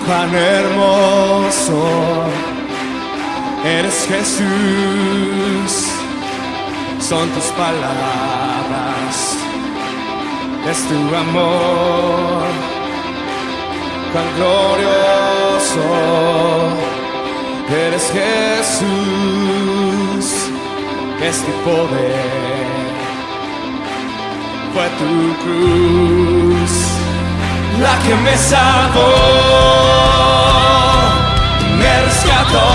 Cuán hermoso eres, Jesús, son tus palabras, es tu amor. Cuán glorioso eres, Jesús, es tu poder, fue tu cruz la que me salvó, me rescató.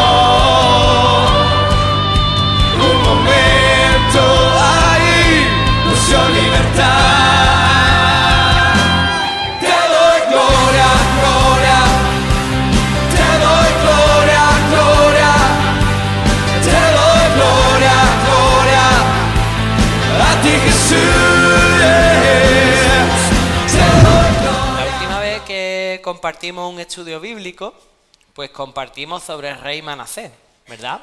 Un momento ahí nos dio libertad. Te doy gloria, gloria, te doy gloria, gloria, te doy gloria, gloria, a ti, Jesús. Te doy gloria. La última vez que compartimos un estudio bíblico, pues compartimos sobre el rey Manasés, ¿verdad?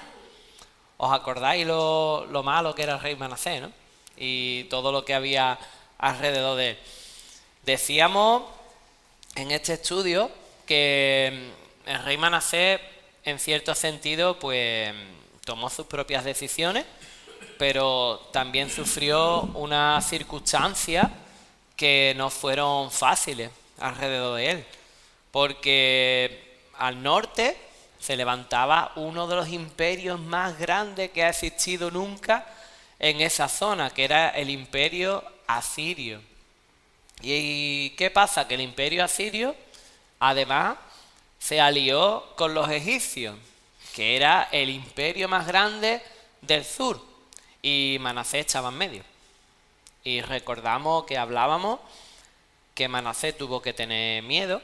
¿Os acordáis lo malo que era el rey Manasés, no? Y todo lo que había alrededor de él. Decíamos en este estudio que el rey Manasés, en cierto sentido, pues tomó sus propias decisiones, pero también sufrió unas circunstancias que no fueron fáciles alrededor de él, porque al norte se levantaba uno de los imperios más grandes que ha existido nunca en esa zona, que era el imperio asirio. ¿Y qué pasa? Que el imperio asirio, además, se alió con los egipcios, que era el imperio más grande del sur, y Manasés estaba en medio. Y recordamos que hablábamos que Manasés tuvo que tener miedo,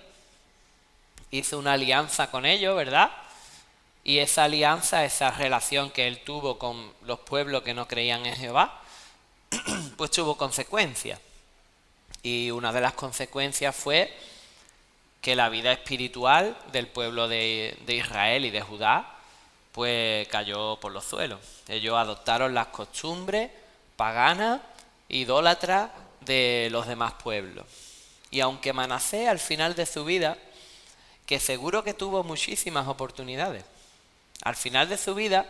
hizo una alianza con ellos, ¿verdad? Y esa alianza, esa relación que él tuvo con los pueblos que no creían en Jehová, pues tuvo consecuencias. Y una de las consecuencias fue que la vida espiritual del pueblo de Israel y de Judá, pues cayó por los suelos. Ellos adoptaron las costumbres paganas, idólatras de los demás pueblos. Y aunque Manasés al final de su vida, que seguro que tuvo muchísimas oportunidades, al final de su vida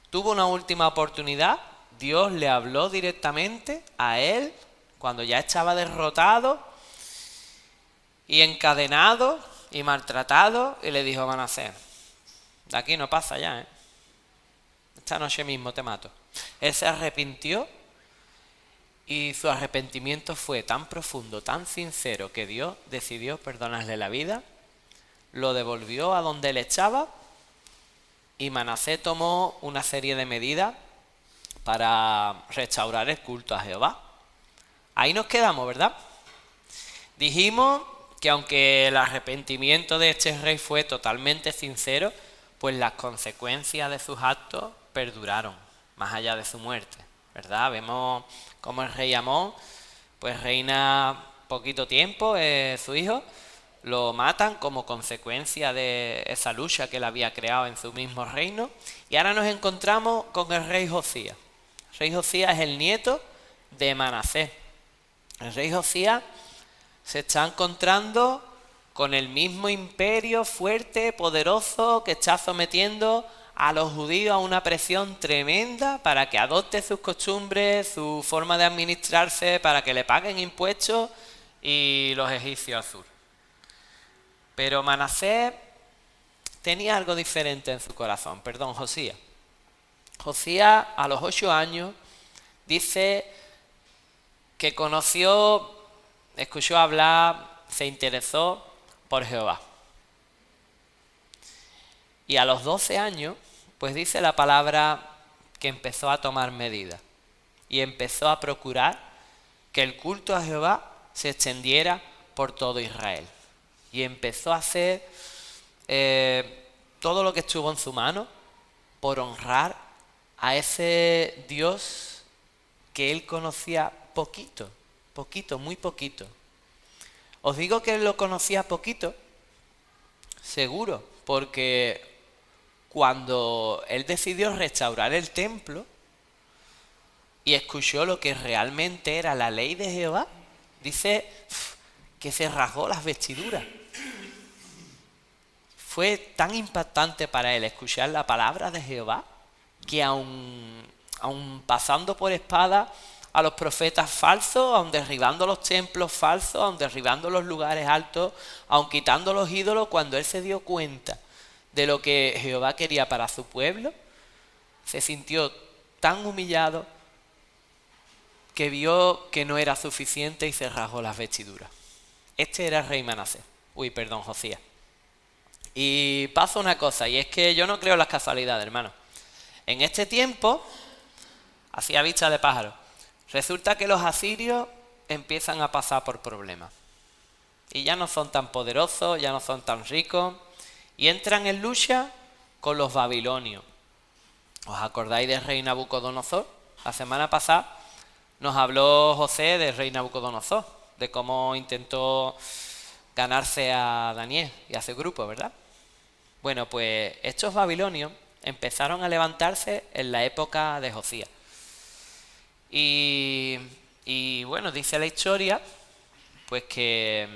tuvo una última oportunidad. Dios le habló directamente a él cuando ya estaba derrotado y encadenado y maltratado, y le dijo a Manasés: de aquí no pasa ya, esta noche mismo te mato. Él se arrepintió y su arrepentimiento fue tan profundo, tan sincero, que Dios decidió perdonarle la vida, lo devolvió a donde él estaba, y Manasés tomó una serie de medidas para restaurar el culto a Jehová. Ahí nos quedamos, ¿verdad? Dijimos que aunque el arrepentimiento de este rey fue totalmente sincero, pues las consecuencias de sus actos perduraron más allá de su muerte, ¿verdad? Vemos cómo el rey Amón pues reina poquito tiempo, su hijo, lo matan como consecuencia de esa lucha que él había creado en su mismo reino. Y ahora nos encontramos con el rey Josías. El rey Josías es el nieto de Manasés. El rey Josías se está encontrando con el mismo imperio fuerte, poderoso, que está sometiendo a los judíos a una presión tremenda para que adopte sus costumbres, su forma de administrarse, para que le paguen impuestos, y los egipcios al sur. Pero Manasés tenía algo diferente en su corazón, Josías. Josías, a los 8 años, dice que escuchó hablar, se interesó por Jehová. Y a los 12 años, pues dice la palabra que empezó a tomar medidas y empezó a procurar que el culto a Jehová se extendiera por todo Israel. Y empezó a hacer todo lo que estuvo en su mano por honrar a ese Dios que él conocía poquito, muy poquito. Os digo que él lo conocía poquito, seguro, porque cuando él decidió restaurar el templo y escuchó lo que realmente era la ley de Jehová, dice que se rasgó las vestiduras. fue tan impactante para él escuchar la palabra de Jehová que aun pasando por espada a los profetas falsos, aun derribando los templos falsos, aun derribando los lugares altos, aun quitando los ídolos, cuando él se dio cuenta de lo que Jehová quería para su pueblo, se sintió tan humillado que vio que no era suficiente y se rasgó las vestiduras. Este era el rey Manasés. Josías. Y pasa una cosa, y es que yo no creo en las casualidades, hermano. En este tiempo, así a vista de pájaro, resulta que los asirios empiezan a pasar por problemas. Y ya no son tan poderosos, ya no son tan ricos, y entran en lucha con los babilonios. ¿Os acordáis del rey Nabucodonosor? La semana pasada nos habló José del rey Nabucodonosor, de cómo intentó ganarse a Daniel y a su grupo, ¿verdad? Bueno, pues estos babilonios empezaron a levantarse en la época de Josías. Y bueno, dice la historia, pues que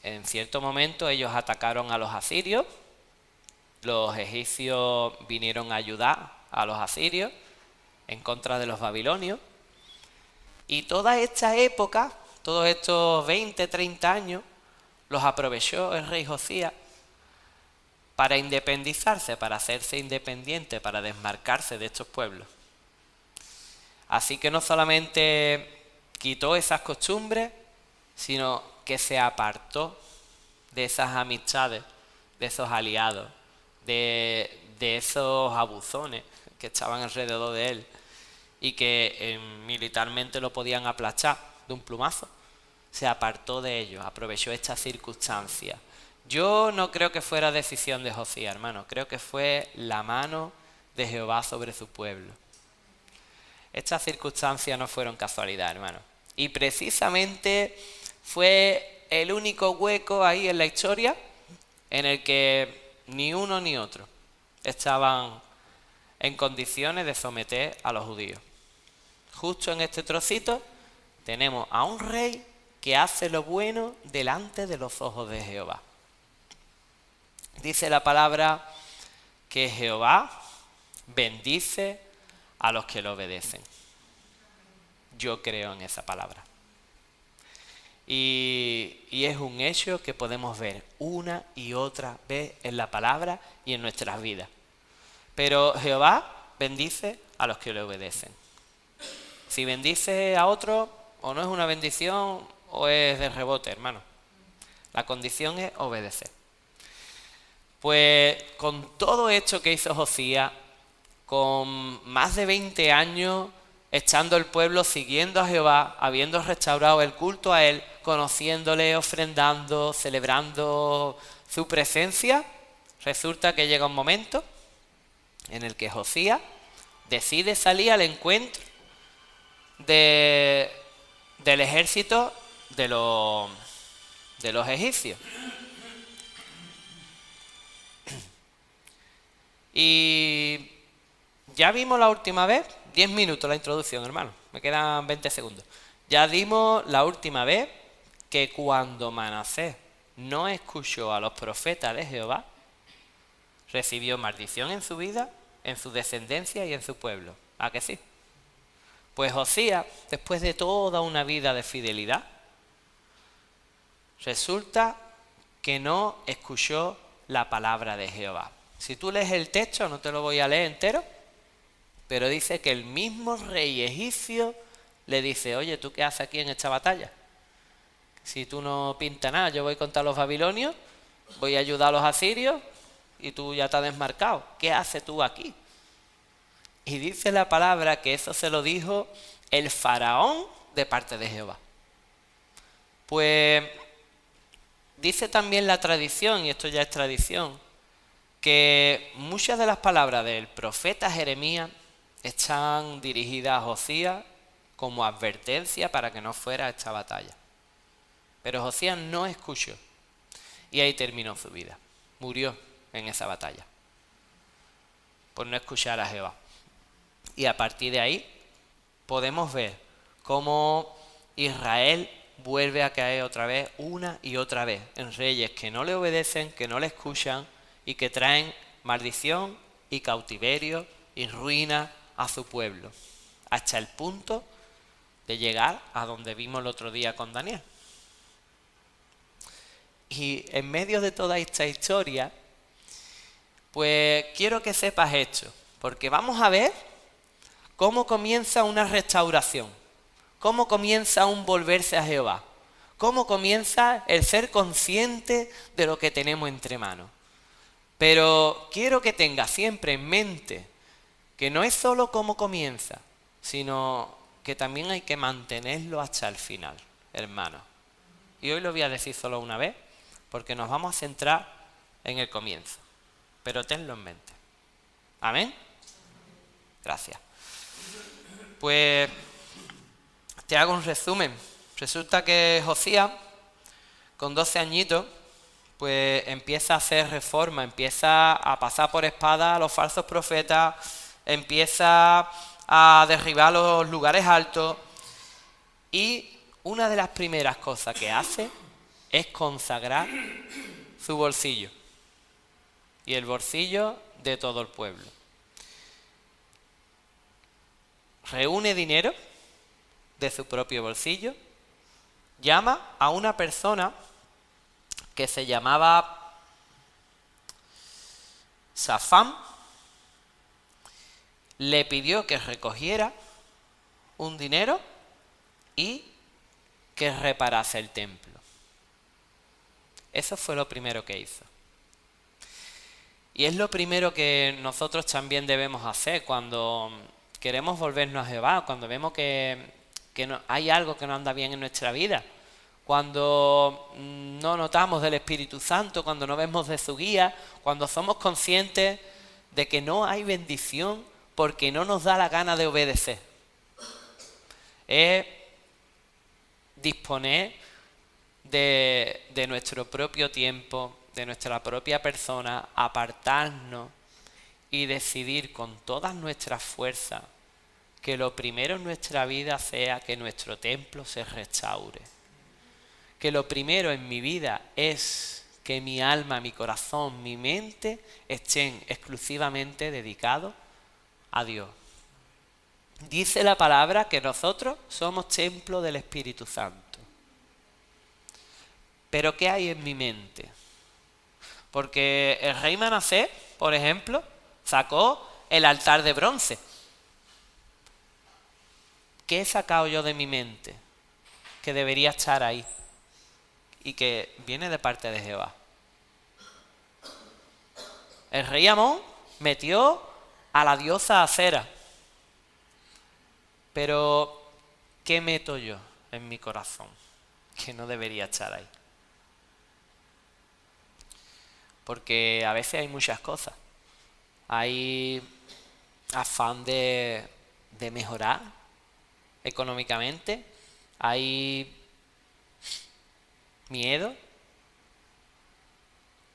en cierto momento ellos atacaron a los asirios, los egipcios vinieron a ayudar a los asirios en contra de los babilonios, y toda esta época, todos estos 20, 30 años, los aprovechó el rey Josías para independizarse, para hacerse independiente, para desmarcarse de estos pueblos. Así que no solamente quitó esas costumbres, sino que se apartó de esas amistades, de esos aliados, de esos abuzones que estaban alrededor de él y que militarmente lo podían aplastar de un plumazo. Se apartó de ellos, aprovechó esta circunstancia. Yo no creo que fuera decisión de Josías, hermano. Creo que fue la mano de Jehová sobre su pueblo. Estas circunstancias no fueron casualidad, hermano. Y precisamente fue el único hueco ahí en la historia en el que ni uno ni otro estaban en condiciones de someter a los judíos. Justo en este trocito tenemos a un rey que hace lo bueno delante de los ojos de Jehová. Dice la palabra que Jehová bendice a los que lo obedecen. Yo creo en esa palabra. Y es un hecho que podemos ver una y otra vez en la palabra y en nuestras vidas. Pero Jehová bendice a los que le obedecen. Si bendice a otro, o no es una bendición o es de rebote, hermano. La condición es obedecer. Pues con todo esto que hizo Josías, con más de 20 años estando el pueblo siguiendo a Jehová, habiendo restaurado el culto a él, conociéndole, ofrendando, celebrando su presencia, resulta que llega un momento en el que Josías decide salir al encuentro del ejército de los egipcios. Y ya vimos la última vez, 10 minutos la introducción, hermano, me quedan 20 segundos. Ya vimos la última vez que cuando Manasés no escuchó a los profetas de Jehová, recibió maldición en su vida, en su descendencia y en su pueblo. ¿A que sí? Pues Josías, después de toda una vida de fidelidad, resulta que no escuchó la palabra de Jehová. Si tú lees el texto, no te lo voy a leer entero, pero dice que el mismo rey egipcio le dice: oye, ¿tú qué haces aquí en esta batalla? Si tú no pintas nada, yo voy contra los babilonios, voy a ayudar a los asirios y tú ya te has desmarcado. ¿Qué haces tú aquí? Y dice la palabra que eso se lo dijo el faraón de parte de Jehová. Pues dice también la tradición, y esto ya es tradición, que muchas de las palabras del profeta Jeremías están dirigidas a Josías como advertencia para que no fuera a esta batalla. Pero Josías no escuchó y ahí terminó su vida. Murió en esa batalla por no escuchar a Jehová. Y a partir de ahí podemos ver cómo Israel vuelve a caer otra vez, una y otra vez, en reyes que no le obedecen, que no le escuchan y que traen maldición y cautiverio y ruina a su pueblo, hasta el punto de llegar a donde vimos el otro día con Daniel. Y en medio de toda esta historia, pues quiero que sepas esto, porque vamos a ver cómo comienza una restauración, cómo comienza un volverse a Jehová, cómo comienza el ser consciente de lo que tenemos entre manos. Pero quiero que tengas siempre en mente que no es solo cómo comienza, sino que también hay que mantenerlo hasta el final, hermanos. Y hoy lo voy a decir solo una vez, porque nos vamos a centrar en el comienzo. Pero tenlo en mente. ¿Amén? Gracias. Pues te hago un resumen. Resulta que Josías, con 12 añitos, pues empieza a hacer reforma, empieza a pasar por espada a los falsos profetas, empieza a derribar los lugares altos, y una de las primeras cosas que hace es consagrar su bolsillo y el bolsillo de todo el pueblo. Reúne dinero de su propio bolsillo, llama a una persona que se llamaba Safán, le pidió que recogiera un dinero y que reparase el templo. Eso fue lo primero que hizo. Y es lo primero que nosotros también debemos hacer cuando queremos volvernos a Jehová, cuando vemos que hay algo que no anda bien en nuestra vida, cuando no notamos del Espíritu Santo, cuando no vemos de su guía, cuando somos conscientes de que no hay bendición porque no nos da la gana de obedecer. Es disponer de nuestro propio tiempo, de nuestra propia persona, apartarnos y decidir con todas nuestras fuerzas que lo primero en nuestra vida sea que nuestro templo se restaure. Que lo primero en mi vida es que mi alma, mi corazón, mi mente estén exclusivamente dedicados a Dios. Dice la palabra que nosotros somos templo del Espíritu Santo. Pero ¿qué hay en mi mente? Porque el rey Manasés, por ejemplo, sacó el altar de bronce. ¿Qué he sacado yo de mi mente? Que debería estar ahí y que viene de parte de Jehová. El rey Amón metió a la diosa Acera. Pero ¿qué meto yo en mi corazón? Que no debería estar ahí. Porque a veces hay muchas cosas. Hay afán de mejorar económicamente. Hay miedo.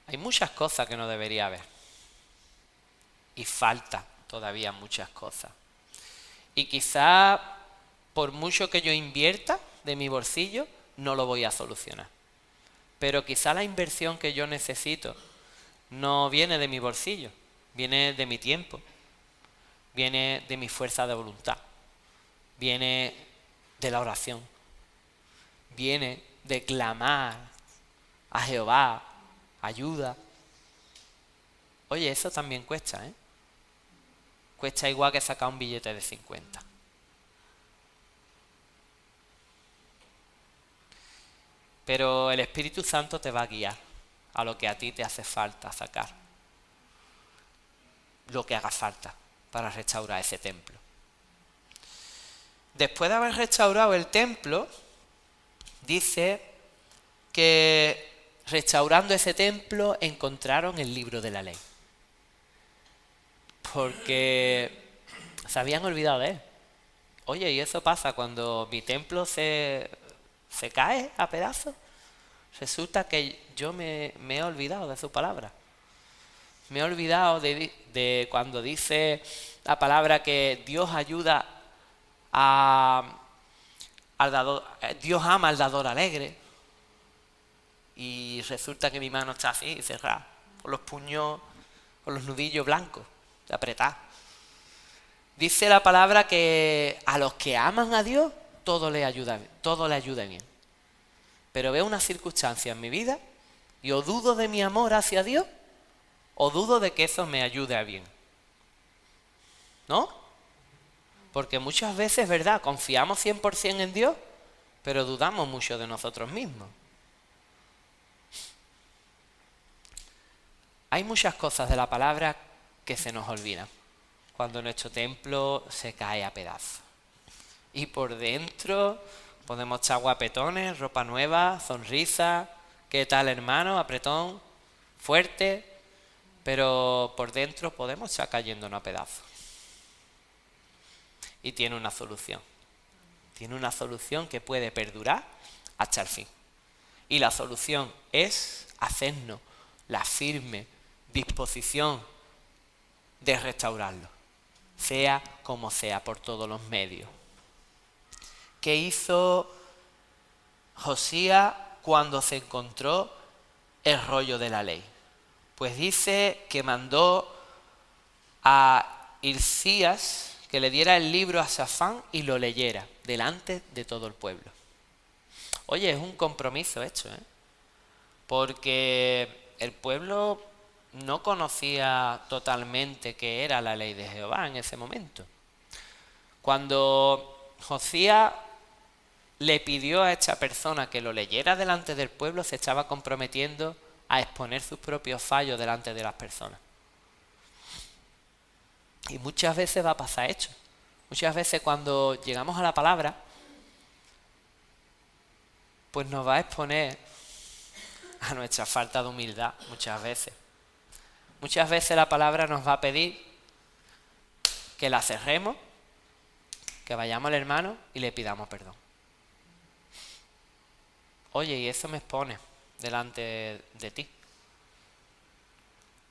Hay muchas cosas que no debería haber. Y falta todavía muchas cosas. Y quizá por mucho que yo invierta de mi bolsillo, no lo voy a solucionar. Pero quizá la inversión que yo necesito no viene de mi bolsillo, viene de mi tiempo, viene de mi fuerza de voluntad, viene de la oración, viene de clamar a Jehová, ayuda. Oye, eso también cuesta, ¿eh? Cuesta igual que sacar un billete de 50. Pero el Espíritu Santo te va a guiar a lo que a ti te hace falta sacar. Lo que haga falta para restaurar ese templo. Después de haber restaurado el templo, dice que restaurando ese templo encontraron el libro de la ley. Porque se habían olvidado de él. Oye, y eso pasa cuando mi templo se cae a pedazos. Resulta que yo me he olvidado de su palabra. Me he olvidado de cuando dice la palabra que Dios ayuda al dador, Dios ama al dador alegre. Y resulta que mi mano está así, cerrada. con los puños, con los nudillos blancos, de apretar. Dice la palabra que a los que aman a Dios todo le ayuda bien. Pero veo una circunstancia en mi vida y o dudo de mi amor hacia Dios o dudo de que eso me ayude a bien. ¿No? Porque muchas veces, ¿verdad? Confiamos 100% en Dios, pero dudamos mucho de nosotros mismos. Hay muchas cosas de la palabra que se nos olvidan cuando nuestro templo se cae a pedazos. Y por dentro podemos echar guapetones, ropa nueva, sonrisa, ¿qué tal hermano? Apretón, fuerte, pero por dentro podemos estar cayéndonos a pedazos. Y tiene una solución. Tiene una solución que puede perdurar hasta el fin. Y la solución es hacernos la firme disposición de restaurarlo, sea como sea, por todos los medios. ¿Qué hizo Josías cuando se encontró el rollo de la ley? Pues dice que mandó a Hilcías que le diera el libro a Safán y lo leyera delante de todo el pueblo. Oye, es un compromiso hecho, porque el pueblo no conocía totalmente qué era la ley de Jehová en ese momento. Cuando Josías le pidió a esta persona que lo leyera delante del pueblo, se estaba comprometiendo a exponer sus propios fallos delante de las personas. Y muchas veces va a pasar esto. Muchas veces cuando llegamos a la palabra, pues nos va a exponer a nuestra falta de humildad, muchas veces. Muchas veces la palabra nos va a pedir que la cerremos, que vayamos al hermano y le pidamos perdón. Oye, y eso me expone delante de ti.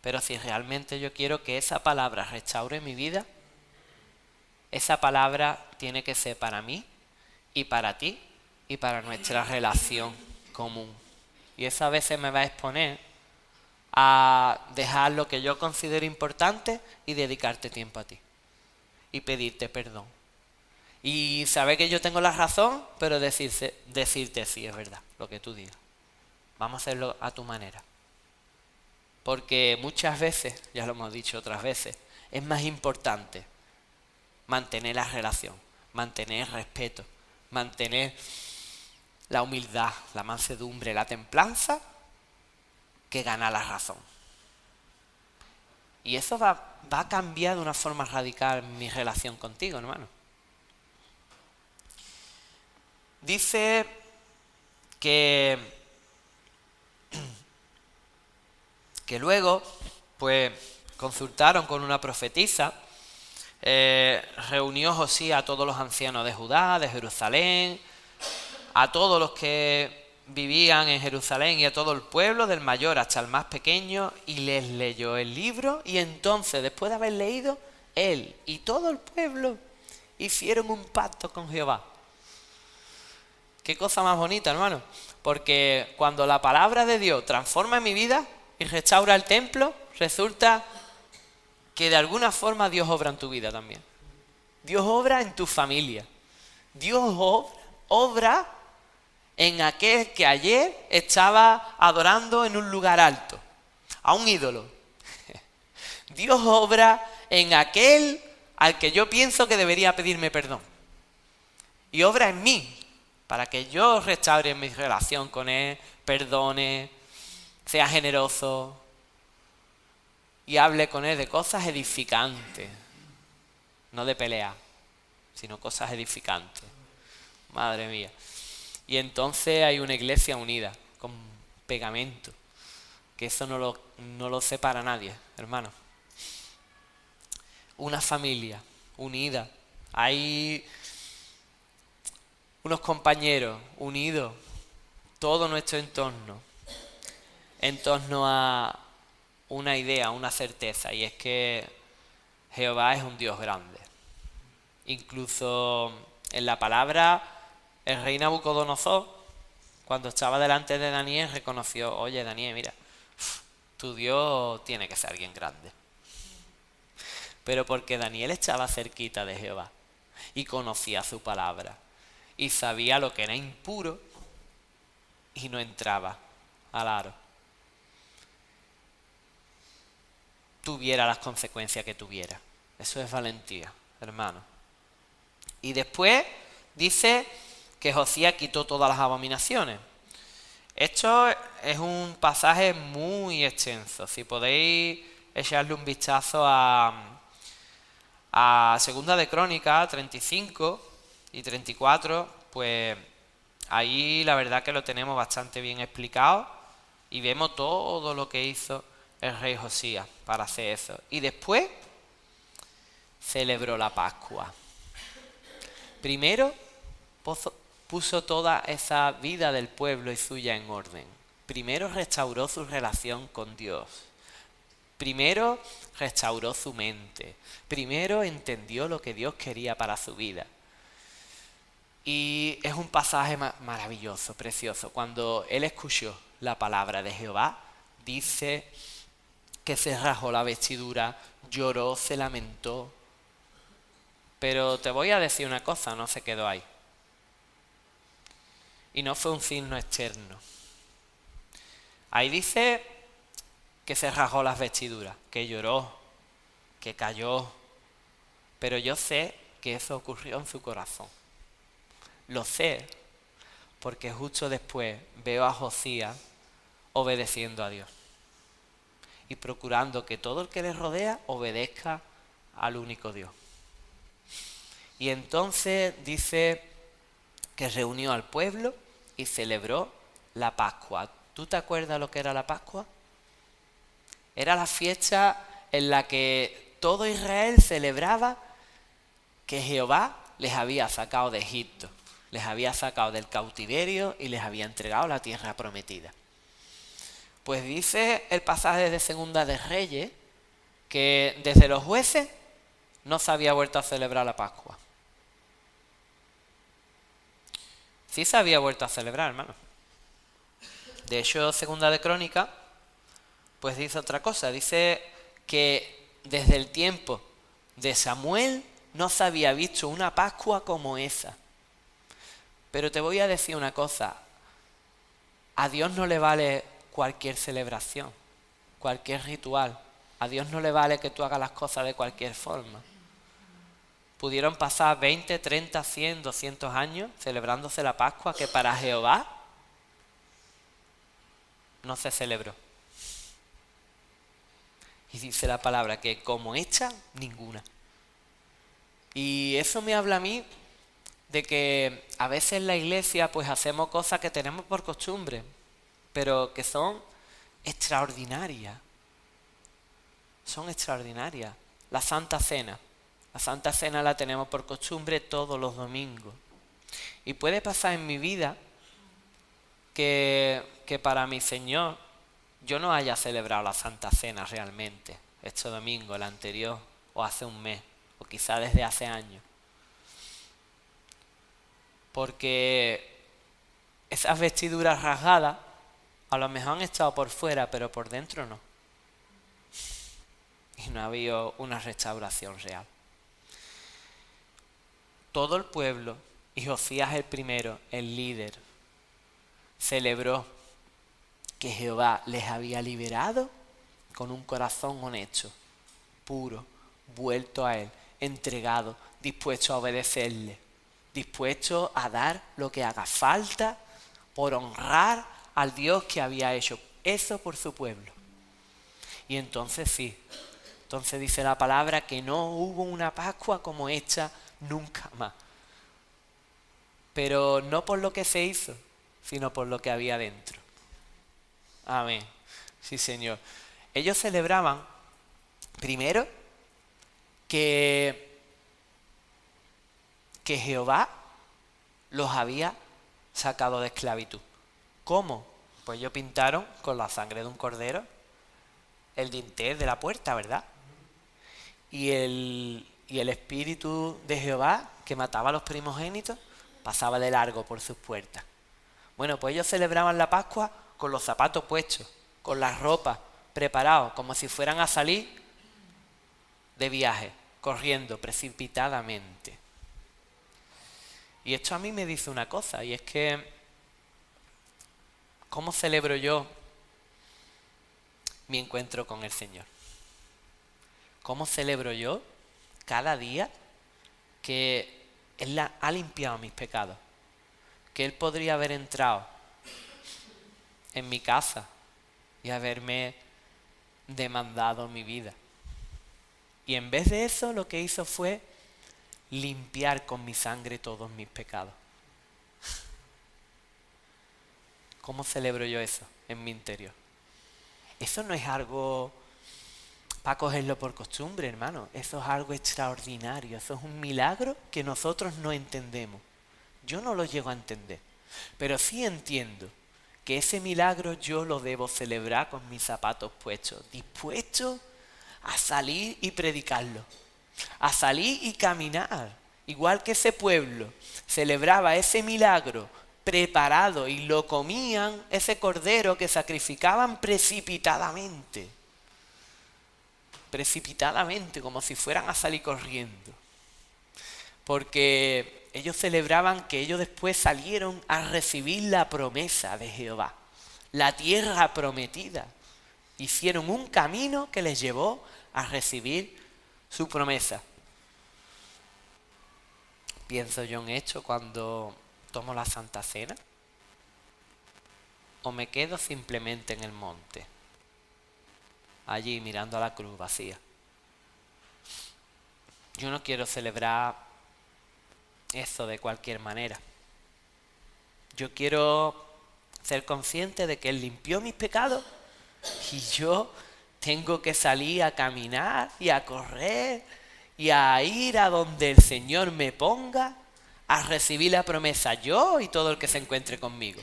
Pero si realmente yo quiero que esa palabra restaure mi vida, esa palabra tiene que ser para mí y para ti y para nuestra relación común. Y eso a veces me va a exponer a dejar lo que yo considero importante y dedicarte tiempo a ti. Y pedirte perdón. Y saber que yo tengo la razón, pero decirte sí, es verdad, lo que tú digas. Vamos a hacerlo a tu manera. Porque muchas veces, ya lo hemos dicho otras veces, es más importante mantener la relación, mantener el respeto, mantener la humildad, la mansedumbre, la templanza, que ganar la razón. Y eso va a cambiar de una forma radical mi relación contigo, hermano. Dice que luego, pues, consultaron con una profetisa, reunió Josías a todos los ancianos de Judá, de Jerusalén, a todos los que vivían en Jerusalén y a todo el pueblo, del mayor hasta el más pequeño, y les leyó el libro. Y entonces, después de haber leído, él y todo el pueblo hicieron un pacto con Jehová. Qué cosa más bonita, hermano, porque cuando la palabra de Dios transforma mi vida y restaura el templo, resulta que de alguna forma Dios obra en tu vida también. Dios obra en tu familia. Dios obra en aquel que ayer estaba adorando en un lugar alto, a un ídolo. Dios obra en aquel al que yo pienso que debería pedirme perdón. Y obra en mí, para que yo restaure mi relación con él, perdone, sea generoso y hable con él de cosas edificantes, no de pelea, sino cosas edificantes. Madre mía. Y entonces hay una iglesia unida, con pegamento, que eso no lo separa nadie, hermano. Una familia unida. Hay unos compañeros unidos, todo nuestro entorno, en torno a una idea, una certeza, y es que Jehová es un Dios grande. Incluso en la palabra, el rey Nabucodonosor, cuando estaba delante de Daniel, reconoció: oye, Daniel, mira, tu Dios tiene que ser alguien grande. Pero porque Daniel estaba cerquita de Jehová y conocía su palabra y sabía lo que era impuro y no entraba al aro. Tuviera las consecuencias que tuviera. Eso es valentía, hermano. Y después dice que Josías quitó todas las abominaciones. Esto es un pasaje muy extenso. Si podéis echarle un vistazo a Segunda de Crónicas 35 y 34, pues ahí la verdad que lo tenemos bastante bien explicado y vemos todo lo que hizo el rey Josías para hacer eso. Y después celebró la Pascua. Primero puso toda esa vida del pueblo y suya en orden. Primero restauró su relación con Dios. Primero restauró su mente. Primero entendió lo que Dios quería para su vida. Y es un pasaje maravilloso, precioso. Cuando él escuchó la palabra de Jehová, dice que se rasgó la vestidura, lloró, se lamentó. Pero te voy a decir una cosa, no se quedó ahí. Y no fue un signo externo. Ahí dice que se rasgó las vestiduras, que lloró, que cayó. Pero yo sé que eso ocurrió en su corazón. Lo sé porque justo después veo a Josías obedeciendo a Dios y procurando que todo el que le rodea obedezca al único Dios. Y entonces dice que reunió al pueblo y celebró la Pascua. ¿Tú te acuerdas lo que era la Pascua? Era la fiesta en la que todo Israel celebraba que Jehová les había sacado de Egipto, les había sacado del cautiverio y les había entregado la tierra prometida. Pues dice el pasaje de Segunda de Reyes que desde los jueces no se había vuelto a celebrar la Pascua. Sí se había vuelto a celebrar, hermano. De hecho, Segunda de Crónicas, pues dice otra cosa. Dice que desde el tiempo de Samuel no se había visto una Pascua como esa. Pero te voy a decir una cosa. A Dios no le vale cualquier celebración, cualquier ritual. A Dios no le vale que tú hagas las cosas de cualquier forma. Pudieron pasar 20, 30, 100, 200 años celebrándose la Pascua que para Jehová no se celebró. Y dice la palabra que como hecha, ninguna. Y eso me habla a mí de que a veces en la iglesia pues hacemos cosas que tenemos por costumbre, pero que son extraordinarias. Son extraordinarias. La Santa Cena. La Santa Cena la tenemos por costumbre todos los domingos. Y puede pasar en mi vida que para mi Señor yo no haya celebrado la Santa Cena realmente este domingo, el anterior, o hace un mes, o quizá desde hace años. Porque esas vestiduras rasgadas a lo mejor han estado por fuera, pero por dentro no. Y no ha habido una restauración real. Todo el pueblo, y Josías el primero, el líder, celebró que Jehová les había liberado con un corazón honesto, puro, vuelto a Él, entregado, dispuesto a obedecerle, dispuesto a dar lo que haga falta por honrar al Dios que había hecho eso por su pueblo. Y entonces sí, entonces dice la palabra que no hubo una Pascua como esta nunca más. Pero no por lo que se hizo, sino por lo que había dentro. Amén. Sí, Señor. Ellos celebraban, primero, que Jehová los había sacado de esclavitud. ¿Cómo? Pues ellos pintaron con la sangre de un cordero el dintel de la puerta, ¿verdad? Y el espíritu de Jehová, que mataba a los primogénitos, pasaba de largo por sus puertas. Bueno, pues ellos celebraban la Pascua con los zapatos puestos, con las ropas preparados, como si fueran a salir de viaje, corriendo precipitadamente. Y esto a mí me dice una cosa, y es que ¿cómo celebro yo mi encuentro con el Señor? ¿Cómo celebro yo cada día que Él ha limpiado mis pecados? Que Él podría haber entrado en mi casa y haberme demandado mi vida. Y en vez de eso, lo que hizo fue limpiar con mi sangre todos mis pecados. ¿Cómo celebro yo eso en mi interior? Eso no es algo para cogerlo por costumbre, hermano. Eso es algo extraordinario. Eso es un milagro que nosotros no entendemos. Yo no lo llego a entender. Pero sí entiendo que ese milagro yo lo debo celebrar con mis zapatos puestos, dispuesto a salir y predicarlo, a salir y caminar. Igual que ese pueblo celebraba ese milagro preparado y lo comían, ese cordero que sacrificaban precipitadamente, como si fueran a salir corriendo. Porque ellos celebraban que ellos después salieron a recibir la promesa de Jehová, la tierra prometida. Hicieron un camino que les llevó a recibir su promesa. Pienso yo en esto cuando tomo la Santa Cena, o me quedo simplemente en el monte, allí mirando a la cruz vacía. Yo no quiero celebrar eso de cualquier manera. Yo quiero ser consciente de que Él limpió mis pecados y yo tengo que salir a caminar y a correr y a ir a donde el Señor me ponga a recibir la promesa, yo y todo el que se encuentre conmigo.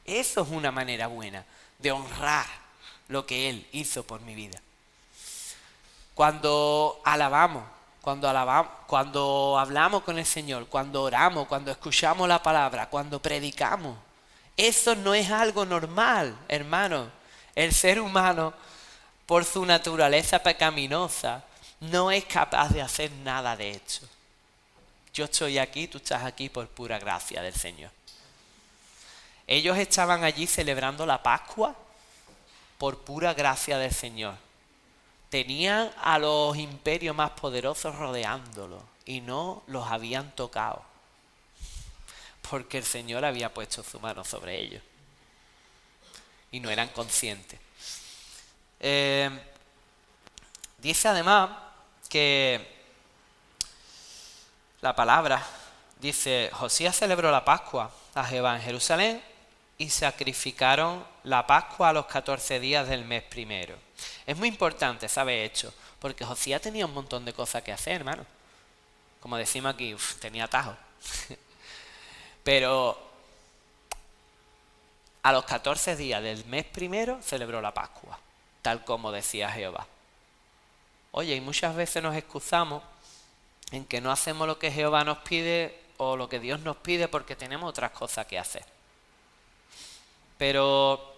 Eso es una manera buena de honrar lo que Él hizo por mi vida. Cuando hablamos con el Señor, cuando oramos, cuando escuchamos la palabra, cuando predicamos, eso no es algo normal, hermano. El ser humano, por su naturaleza pecaminosa, no es capaz de hacer nada de esto. Yo estoy aquí, tú estás aquí por pura gracia del Señor. Ellos estaban allí celebrando la Pascua por pura gracia del Señor. Tenían a los imperios más poderosos rodeándolos y no los habían tocado, porque el Señor había puesto su mano sobre ellos y no eran conscientes. Dice además que la palabra dice: Josías celebró la Pascua a Jehová en Jerusalén y sacrificaron la Pascua a los 14 días del mes primero. Es muy importante saber esto, porque Josías tenía un montón de cosas que hacer, hermano. Como decimos aquí, tenía atajo. Pero a los 14 días del mes primero celebró la Pascua, tal como decía Jehová. Oye, y muchas veces nos excusamos en que no hacemos lo que Jehová nos pide o lo que Dios nos pide porque tenemos otras cosas que hacer. Pero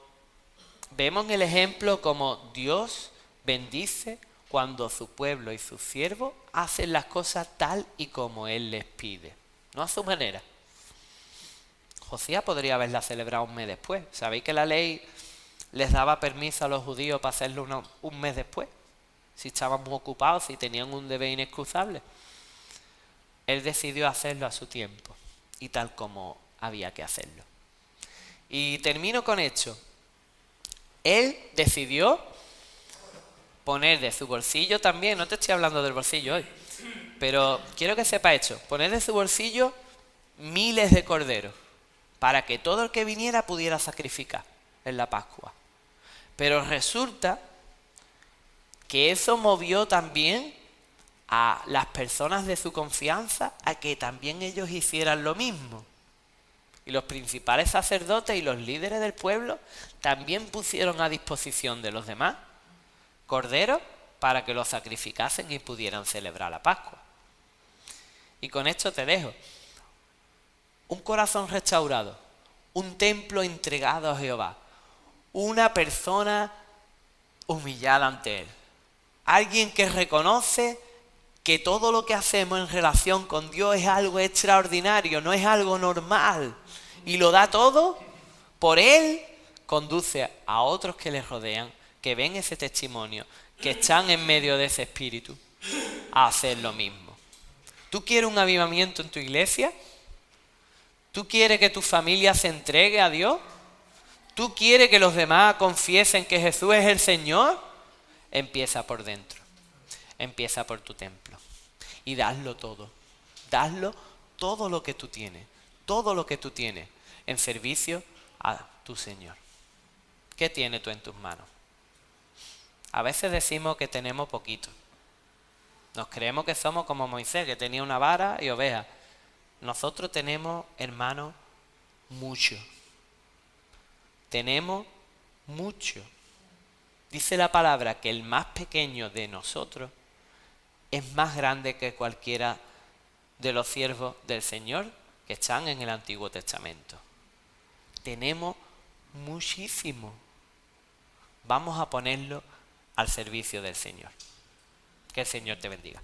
vemos en el ejemplo como Dios bendice cuando su pueblo y sus siervos hacen las cosas tal y como Él les pide, no a su manera. Josías podría haberla celebrado un mes después. ¿Sabéis que la ley les daba permiso a los judíos para hacerlo un mes después? Si estaban muy ocupados, si tenían un deber inexcusable. Él decidió hacerlo a su tiempo y tal como había que hacerlo. Y termino con esto. Él decidió poner de su bolsillo también, no te estoy hablando del bolsillo hoy, pero quiero que sepa esto, poner de su bolsillo miles de corderos para que todo el que viniera pudiera sacrificar en la Pascua. Pero resulta que eso movió también a las personas de su confianza a que también ellos hicieran lo mismo. Y los principales sacerdotes y los líderes del pueblo también pusieron a disposición de los demás corderos para que los sacrificasen y pudieran celebrar la Pascua. Y con esto te dejo. Un corazón restaurado, un templo entregado a Jehová, una persona humillada ante Él. Alguien que reconoce que todo lo que hacemos en relación con Dios es algo extraordinario, no es algo normal. Y lo da todo por Él, conduce a otros que le rodean, que ven ese testimonio, que están en medio de ese espíritu, a hacer lo mismo. ¿Tú quieres un avivamiento en tu iglesia? ¿Tú quieres que tu familia se entregue a Dios? ¿Tú quieres que los demás confiesen que Jesús es el Señor? Empieza por dentro. Empieza por tu templo. Y daslo todo. Daslo todo lo que tú tienes. Todo lo que tú tienes en servicio a tu Señor. ¿Qué tienes tú en tus manos? A veces decimos que tenemos poquito. Nos creemos que somos como Moisés, que tenía una vara y ovejas. Nosotros tenemos, hermanos, mucho. Tenemos mucho. Dice la palabra que el más pequeño de nosotros es más grande que cualquiera de los siervos del Señor que están en el Antiguo Testamento. Tenemos muchísimo. Vamos a ponerlo al servicio del Señor. Que el Señor te bendiga.